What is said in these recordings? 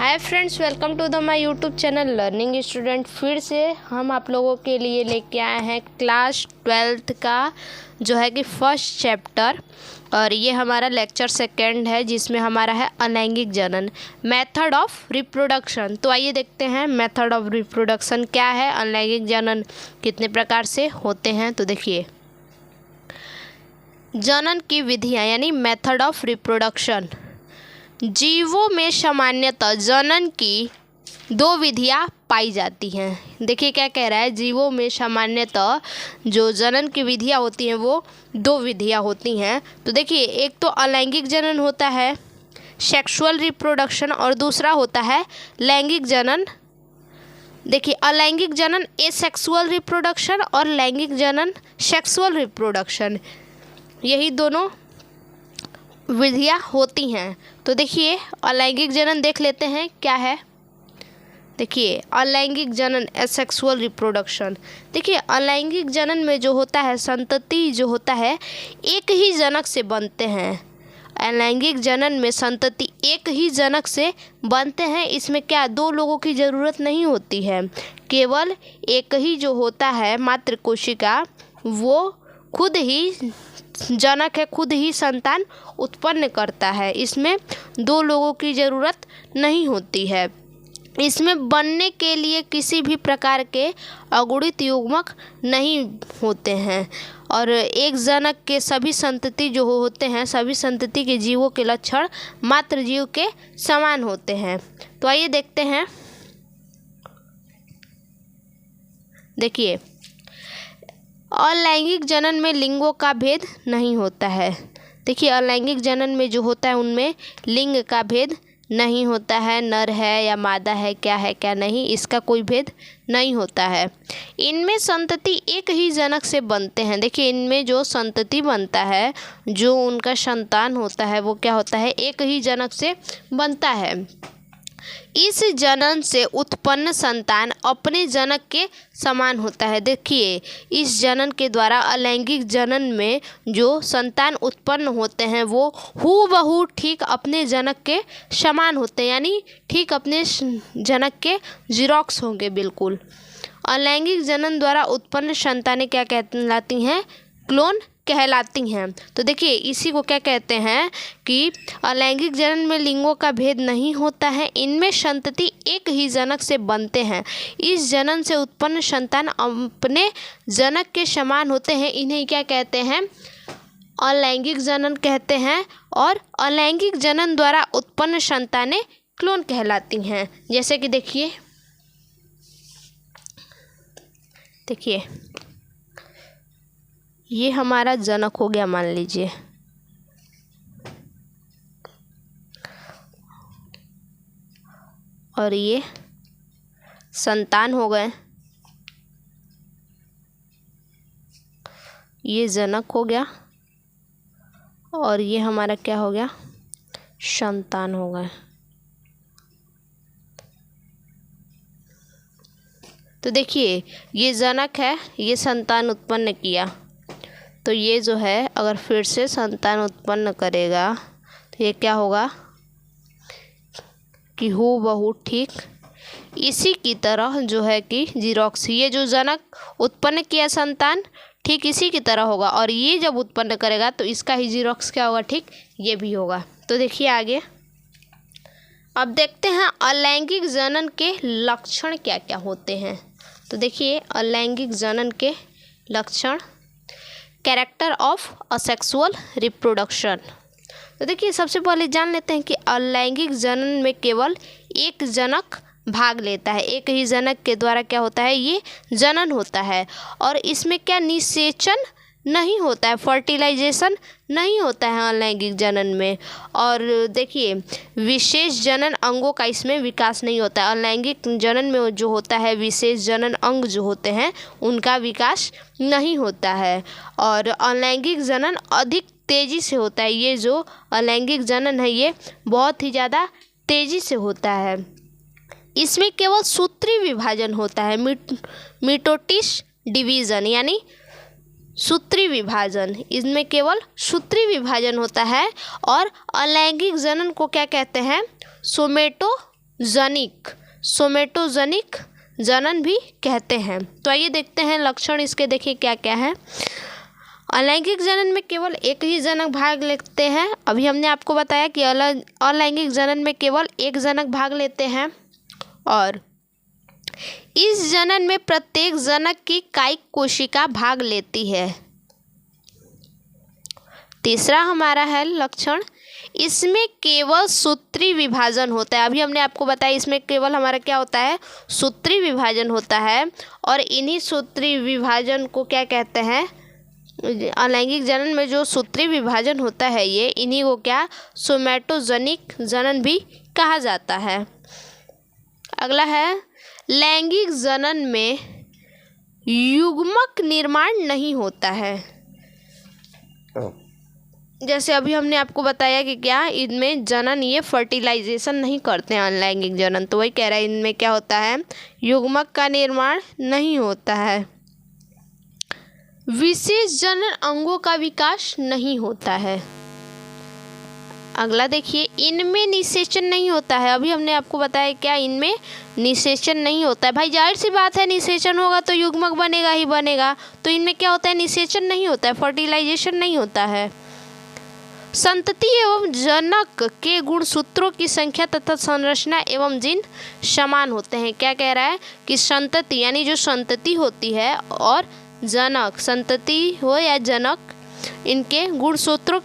Hi friends, welcome to the my YouTube channel learning student. फिर से हम आप लोगों के लिए लेके आए हैं क्लास 12th का जो है कि फर्स्ट चैप्टर, और ये हमारा लेक्चर सेकंड है जिसमें हमारा है अलैंगिक जनन, मेथड ऑफ रिप्रोडक्शन। तो आइए देखते हैं मेथड ऑफ रिप्रोडक्शन क्या है, अलैंगिक जनन कितने प्रकार से होते हैं। तो देखिए, जनन की विधियाँ यानी मेथड ऑफ रिप्रोडक्शन। जीवों में सामान्यतः जनन की दो विधियाँ पाई जाती हैं। देखिए क्या कह रहा है, जीवों में सामान्यतः जो जनन की विधियाँ होती हैं वो दो विधियाँ होती हैं। तो देखिए, एक तो अलैंगिक जनन होता है सेक्सुअल रिप्रोडक्शन, और दूसरा होता है लैंगिक जनन। देखिए, अलैंगिक जनन एसेक्सुअल रिप्रोडक्शन और लैंगिक जनन सेक्सुअल रिप्रोडक्शन, यही दोनों विधियाँ होती हैं। तो देखिए, अलैंगिक जनन देख लेते हैं क्या है। देखिए, अलैंगिक जनन एसेक्सुअल रिप्रोडक्शन। देखिए, अलैंगिक जनन में जो होता है, संतति जो होता है एक ही जनक से बनते हैं। अलैंगिक जनन में संतति एक ही जनक से बनते हैं। इसमें क्या दो लोगों की ज़रूरत नहीं होती है, केवल एक ही जो होता है मात्र कोशिका, वो खुद ही जनक है, खुद ही संतान उत्पन्न करता है। इसमें दो लोगों की ज़रूरत नहीं होती है। इसमें बनने के लिए किसी भी प्रकार के अगुणित युग्मक नहीं होते हैं, और एक जनक के सभी संतति जो होते हैं, सभी संतति के जीवों के लक्षण मात्र जीव के समान होते हैं। तो आइए देखते हैं। देखिए, अलैंगिक जनन में लिंगों का भेद नहीं होता है। देखिए, अलैंगिक जनन में जो होता है उनमें लिंग का भेद नहीं होता है, नर है या मादा है, क्या है क्या नहीं, इसका कोई भेद नहीं होता है। इनमें संतति एक ही जनक से बनते हैं। देखिए, इनमें जो संतति बनता है, जो उनका संतान होता है, वो क्या होता है, एक ही जनक से बनता है। इस जनन से उत्पन्न संतान अपने जनक के समान होता है। देखिए, इस जनन के द्वारा अलैंगिक जनन में जो संतान उत्पन्न होते हैं वो हूबहू ठीक अपने जनक के समान होते हैं, यानी ठीक अपने जनक के जीरोक्स होंगे बिल्कुल। अलैंगिक जनन द्वारा उत्पन्न संतानें क्या कहलाती हैं, क्लोन कहलाती हैं। तो देखिए, इसी को क्या कहते हैं कि अलैंगिक जनन में लिंगों का भेद नहीं होता है। इनमें संतति एक ही जनक से बनते हैं। इस जनन से उत्पन्न संतान अपने जनक के समान होते हैं। इन्हें क्या कहते हैं, अलैंगिक जनन कहते हैं। और अलैंगिक जनन द्वारा उत्पन्न संतानें क्लोन कहलाती हैं। जैसे कि देखिए ये हमारा जनक हो गया मान लीजिए, और ये संतान हो गए, ये जनक हो गया, और ये हमारा क्या हो गया, संतान हो गए। तो देखिए, ये जनक है, ये संतान उत्पन्न किया, तो ये जो है अगर फिर से संतान उत्पन्न करेगा तो ये क्या होगा कि हूबहू ठीक इसी की तरह जो है कि जीरोक्स, ये जो जनक उत्पन्न किया संतान ठीक इसी की तरह होगा, और ये जब उत्पन्न करेगा तो इसका ही जीरोक्स क्या होगा, ठीक ये भी होगा। तो देखिए आगे, अब देखते हैं अलैंगिक जनन के लक्षण क्या क्या होते हैं। तो देखिए, अलैंगिक जनन के लक्षण, कैरेक्टर ऑफ असेक्सुअल रिप्रोडक्शन। तो देखिए, सबसे पहले जान लेते हैं कि अलैंगिक जनन में केवल एक जनक भाग लेता है। एक ही जनक के द्वारा क्या होता है, ये जनन होता है, और इसमें क्या निषेचन नहीं होता है, फर्टिलाइजेशन नहीं होता है अलैंगिक जनन में। और देखिए, विशेष जनन अंगों का इसमें विकास नहीं होता है। अलैंगिक जनन में जो होता है विशेष जनन अंग जो होते हैं उनका विकास नहीं होता है, और अलैंगिक जनन अधिक तेज़ी से होता है। ये जो अलैंगिक जनन है ये बहुत ही ज़्यादा तेज़ी से होता है। इसमें केवल सूत्री विभाजन होता है, मिटोटिस डिवीज़न यानी सूत्री विभाजन, इसमें केवल सूत्री विभाजन होता है। और अलैंगिक जनन को क्या कहते हैं, सोमेटो जनिक, सोमेटोजेनिक जनन भी कहते हैं। तो आइए देखते हैं लक्षण इसके, देखिए क्या क्या है। अलैंगिक जनन में केवल एक ही जनक भाग लेते हैं। अभी हमने आपको बताया कि अलैंगिक जनन में केवल एक जनक भाग लेते हैं और इस जनन में प्रत्येक जनक की कायिक कोशिका भाग लेती है। तीसरा हमारा है लक्षण, इसमें केवल सूत्री विभाजन होता है। अभी हमने आपको बताया इसमें केवल हमारा क्या होता है, सूत्री विभाजन होता है और इन्हीं सूत्री विभाजन को क्या कहते हैं, अलैंगिक जनन में जो सूत्री विभाजन होता है ये, इन्हीं को क्या सोमेटोजेनिक जनन भी कहा जाता है। अगला है, लैंगिक जनन में युग्मक निर्माण नहीं होता है। जैसे अभी हमने आपको बताया कि क्या इनमें जनन ये फर्टिलाइजेशन नहीं करते हैं अलैंगिक जनन, तो वही कह रहा है इनमें क्या होता है, युग्मक का निर्माण नहीं होता है। विशेष जनन अंगों का विकास नहीं होता है। अगला देखिए, इनमें निषेचन नहीं होता है। अभी हमने आपको बताया क्या इनमें निषेचन नहीं होता है। भाई जाहिर सी बात है, निषेचन होगा तो युग्मक बनेगा ही बनेगा, तो इनमें क्या होता है, निषेचन नहीं होता है, फर्टिलाइजेशन नहीं होता है। संतति एवं जनक के गुणसूत्रों की संख्या तथा संरचना एवं जीन समान होते हैं। क्या कह रहा है कि संतति यानी जो संतति होती है और जनक, संतति हो या जनक, इनके गुणसूत्रों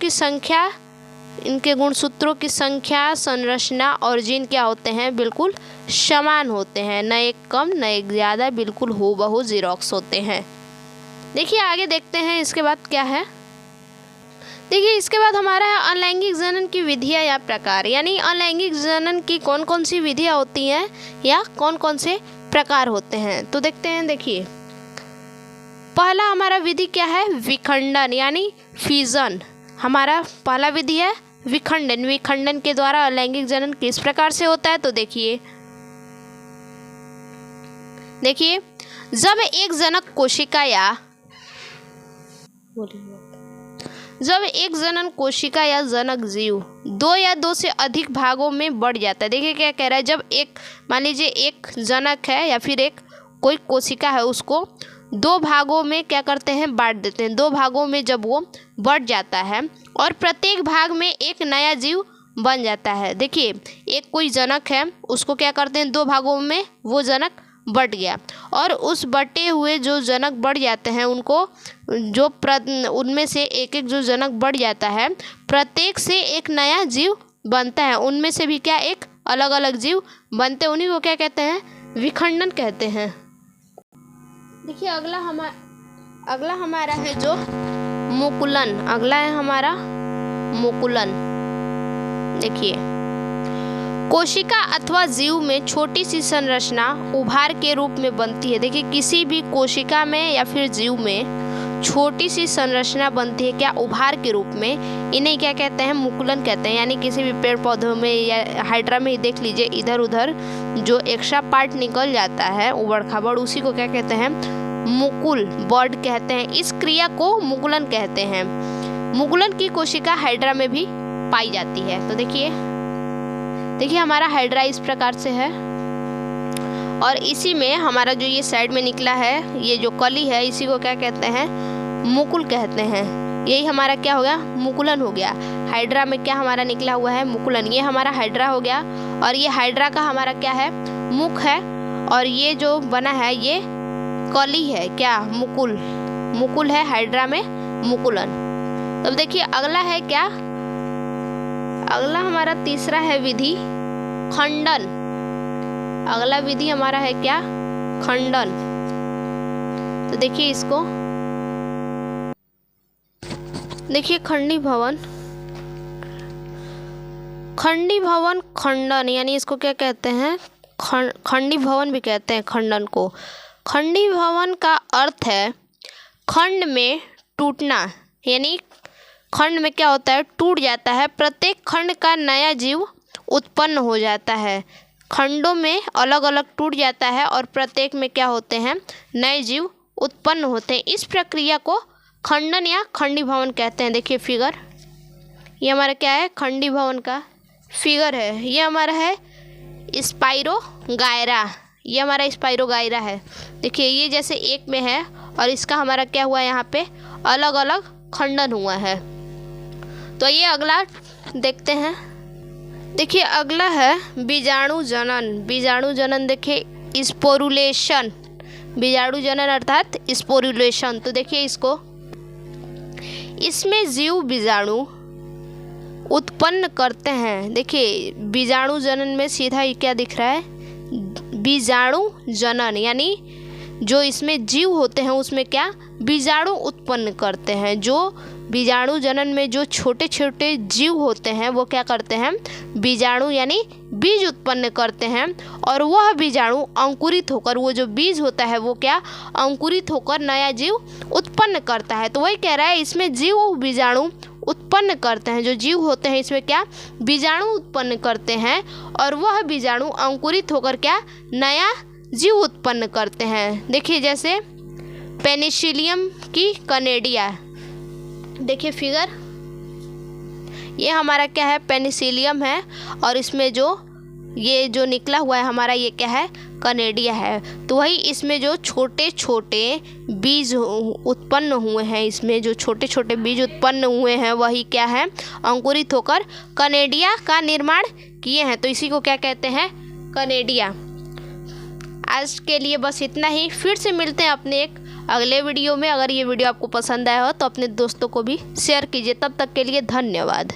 की संख्या, संरचना और जीन क्या होते हैं, बिल्कुल समान होते हैं, न एक कम न एक ज़्यादा, बिल्कुल हूबहू जीरोक्स होते हैं। देखिए आगे देखते हैं इसके बाद क्या है। देखिए इसके बाद हमारा है अलैंगिक जनन की विधियाँ या प्रकार, यानी अलैंगिक जनन की कौन कौन सी विधियाँ होती हैं या कौन कौन से प्रकार होते हैं। तो देखते हैं, देखिए पहला हमारा विधि क्या है, विखंडन यानी फिजन। हमारा पहला विधि है विखंडन। विखंडन के द्वारा अलैंगिक जनन किस प्रकार से होता है, तो देखिए जब एक जनक कोशिका या जनक जीव दो या दो से अधिक भागों में बढ़ जाता है। देखिए क्या कह रहा है, जब एक, मान लीजिए एक जनक है या फिर एक कोई कोशिका है, उसको दो भागों में क्या करते हैं, बांट देते हैं। दो भागों में जब वो बढ़ जाता है और प्रत्येक भाग में एक नया जीव बन जाता है। देखिए एक कोई जनक है, उसको क्या करते हैं, दो भागों में वो जनक बट गया और उस बटे हुए जो जनक बढ़ जाते हैं उनको उनमें से एक एक जो जनक बढ़ जाता है, प्रत्येक से एक नया जीव बनता है। उनमें से भी क्या एक अलग अलग जीव बनते हैं, उन्हीं को क्या कहते हैं, विखंडन कहते हैं। देखिए अगला हमारा है जो मुकुलन। अगला है हमारा मुकुलन। देखिए कोशिका अथवा जीव में छोटी सी संरचना उभार के रूप में बनती है। देखिए किसी भी कोशिका में या फिर जीव में छोटी सी संरचना बनती है, क्या, उभार के रूप में। इन्हें क्या कहते हैं, मुकुलन कहते हैं। यानी किसी भी पेड़ पौधों में या हाइड्रा में ही देख लीजिए, इधर उधर जो एक्स्ट्रा पार्ट निकल जाता है उबड़ खाबड़, उसी को क्या कहते हैं, मुकुल बर्ड कहते हैं। इस क्रिया को मुकुलन कहते हैं। मुकुलन की कोशिका हाइड्रा में भी पाई जाती है। तो देखिए हमारा हाइड्रा इस प्रकार से है और इसी में हमारा जो ये साइड में निकला है, ये जो कली है, इसी को क्या कहते हैं, मुकुल कहते हैं। यही हमारा क्या हो गया, मुकुलन हो गया। हाइड्रा में क्या हमारा निकला हुआ है, मुकुलन। ये हमारा हाइड्रा हो गया और ये हाइड्रा का हमारा क्या है, मुख है और ये जो बना है ये कली है, क्या, मुकुल है हाइड्रा में, मुकुलन। तब देखिए अगला है क्या, अगला हमारा तीसरा है विधि खंडन। अगला विधि हमारा है क्या, खंडन। तो देखिए इसको, देखिए खंडी भवन खंडन, यानी इसको क्या कहते हैं, खंडी भवन भी कहते हैं खंडन को। खंडी भवन का अर्थ है खंड में टूटना, यानी खंड में क्या होता है, टूट जाता है। प्रत्येक खंड का नया जीव उत्पन्न हो जाता है। खंडों में अलग अलग टूट जाता है और प्रत्येक में क्या होते हैं, नए जीव उत्पन्न होते हैं। इस प्रक्रिया को खंडन या खंडी भवन कहते हैं। देखिए फिगर, ये हमारा क्या है, खंडी भवन का फिगर है। ये हमारा है स्पाइरोगायरा, ये हमारा स्पाइरोगायरा है। देखिए ये जैसे एक में है और इसका हमारा क्या हुआ है, यहाँ पे अलग अलग खंडन हुआ है। तो ये अगला देखते हैं। देखिए अगला है बीजाणु जनन। बीजाणु जनन देखिए स्पोरुलेशन, बीजाणु जनन अर्थात स्पोरुलेशन। तो देखिए इसको, इसमें जीव बीजाणु उत्पन्न करते हैं। देखिए बीजाणु जनन में सीधा ये क्या दिख रहा है, बीजाणु जनन, यानी जो इसमें जीव होते हैं उसमें क्या बीजाणु उत्पन्न करते हैं। जो बीजाणु जनन में जो छोटे छोटे जीव होते हैं वो क्या करते हैं, बीजाणु यानी बीज उत्पन्न करते हैं। और वह बीजाणु अंकुरित होकर, वो जो बीज होता है वो क्या अंकुरित होकर नया जीव उत्पन्न करता है। तो वही कह रहा है इसमें जीव बीजाणु उत्पन्न करते हैं। जो जीव होते हैं इसमें क्या बीजाणु उत्पन्न करते हैं और वह बीजाणु अंकुरित होकर क्या नया जीव उत्पन्न करते हैं। देखिए जैसे पेनिसिलियम की कनेडिया, देखिए फिगर, ये हमारा क्या है पेनिसिलियम है और इसमें जो ये जो निकला हुआ है हमारा ये क्या है कनेडिया है। तो वही इसमें जो छोटे छोटे बीज उत्पन्न हुए हैं, इसमें जो छोटे छोटे बीज उत्पन्न हुए हैं वही क्या है अंकुरित होकर कनेडिया का निर्माण किए हैं। तो इसी को क्या कहते हैं कनेडिया। आज के लिए बस इतना ही, फिर से मिलते हैं अपने एक अगले वीडियो में। अगर ये वीडियो आपको पसंद आया हो तो अपने दोस्तों को भी शेयर कीजिए। तब तक के लिए धन्यवाद।